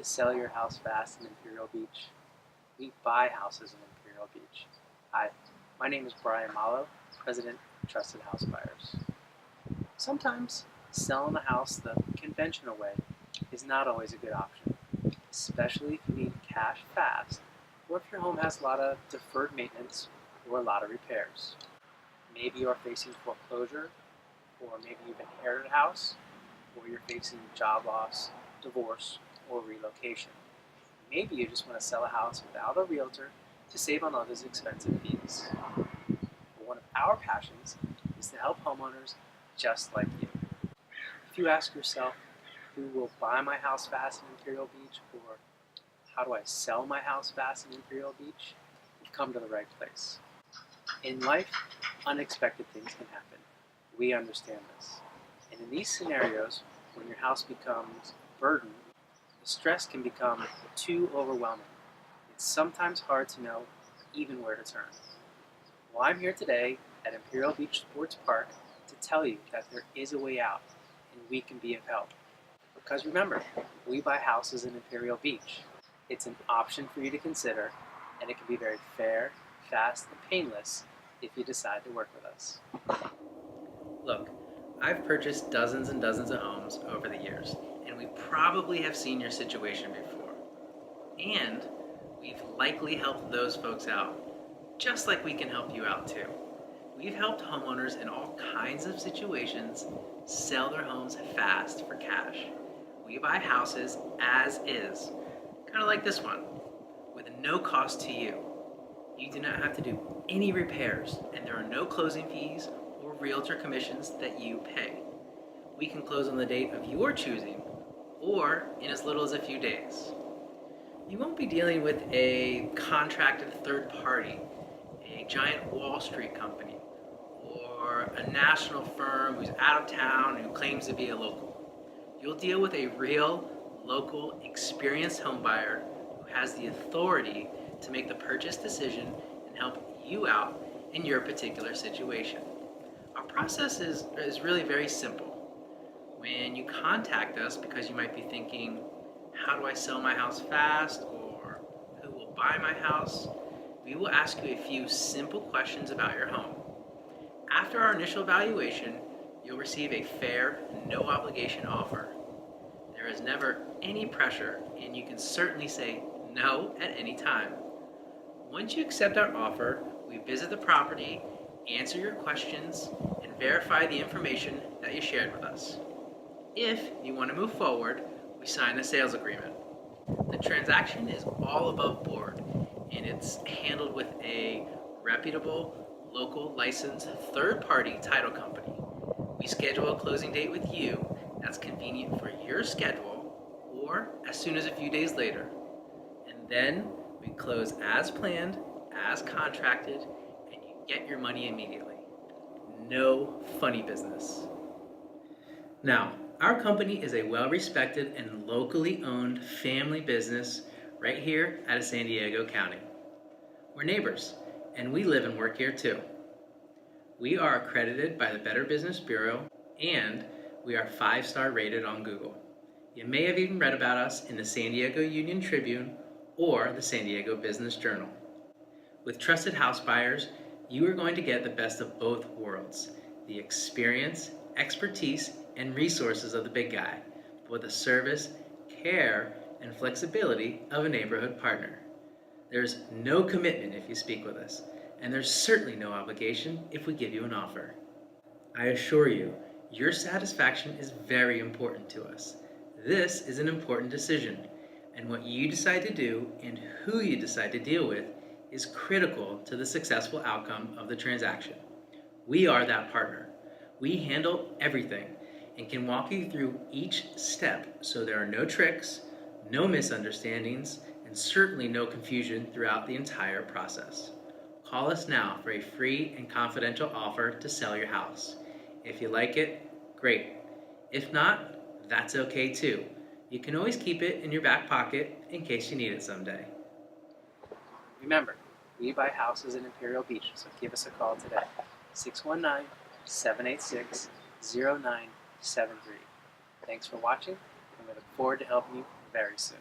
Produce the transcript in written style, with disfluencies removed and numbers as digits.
sell your house fast in Imperial Beach. We buy houses in Imperial Beach. Hi, my name is Brian Malo, President of Trusted House Buyers. Sometimes selling a house the conventional way is not always a good option, especially if you need cash fast or if your home has a lot of deferred maintenance or a lot of repairs. Maybe you're facing foreclosure, or maybe you've inherited a house, or you're facing job loss, divorce, or relocation. Maybe you just want to sell a house without a realtor to save on all those expensive fees. But one of our passions is to help homeowners just like you. If you ask yourself, who will buy my house fast in Imperial Beach, or how do I sell my house fast in Imperial Beach, you've come to the right place. In life, unexpected things can happen. We understand this. And in these scenarios, when your house becomes a burden, the stress can become too overwhelming. It's sometimes hard to know even where to turn. Well, I'm here today at Imperial Beach Sports Park to tell you that there is a way out and we can be of help. Because remember, we buy houses in Imperial Beach. It's an option for you to consider, and it can be very fair, fast, and painless if you decide to work with us. Look, I've purchased dozens and dozens of homes over the years, and we probably have seen your situation before. And we've likely helped those folks out, just like we can help you out too. We've helped homeowners in all kinds of situations sell their homes fast for cash. We buy houses as is, kind of like this one, with no cost to you. You do not have to do any repairs, and there are no closing fees or realtor commissions that you pay. We can close on the date of your choosing, or in as little as a few days. You won't be dealing with a contracted third party, a giant Wall Street company, or a national firm who's out of town and who claims to be a local. You'll deal with a real, local, experienced home buyer who has the authority to make the purchase decision and help you out in your particular situation. Our process is really very simple. When you contact us because you might be thinking, how do I sell my house fast, or who will buy my house, we will ask you a few simple questions about your home. After our initial evaluation, you'll receive a fair, no obligation offer. There is never any pressure, and you can certainly say no at any time. Once you accept our offer, we visit the property, answer your questions, and verify the information that you shared with us. If you want to move forward, we sign a sales agreement. The transaction is all above board, and it's handled with a reputable, local licensed third-party title company. We schedule a closing date with you that's convenient for your schedule, or as soon as a few days later. And then we close as planned, as contracted, and you get your money immediately. No funny business. Now, our company is a well-respected and locally owned family business right here out of San Diego County. We're neighbors, and we live and work here too. We are accredited by the Better Business Bureau, and we are 5-star rated on Google. You may have even read about us in the San Diego Union Tribune or the San Diego Business Journal. With Trusted House Buyers, you are going to get the best of both worlds, the experience, expertise, and resources of the big guy, but with the service, care, and flexibility of a neighborhood partner. There's no commitment if you speak with us, and there's certainly no obligation if we give you an offer. I assure you, your satisfaction is very important to us. This is an important decision, and what you decide to do and who you decide to deal with is critical to the successful outcome of the transaction. We are that partner. We handle everything and can walk you through each step so there are no tricks, no misunderstandings, and certainly no confusion throughout the entire process. Call us now for a free and confidential offer to sell your house. If you like it, great. If not, that's okay too. You can always keep it in your back pocket in case you need it someday. Remember, we buy houses in Imperial Beach, so give us a call today. 619-786-0973. Thanks for watching, and we look forward to helping you very soon.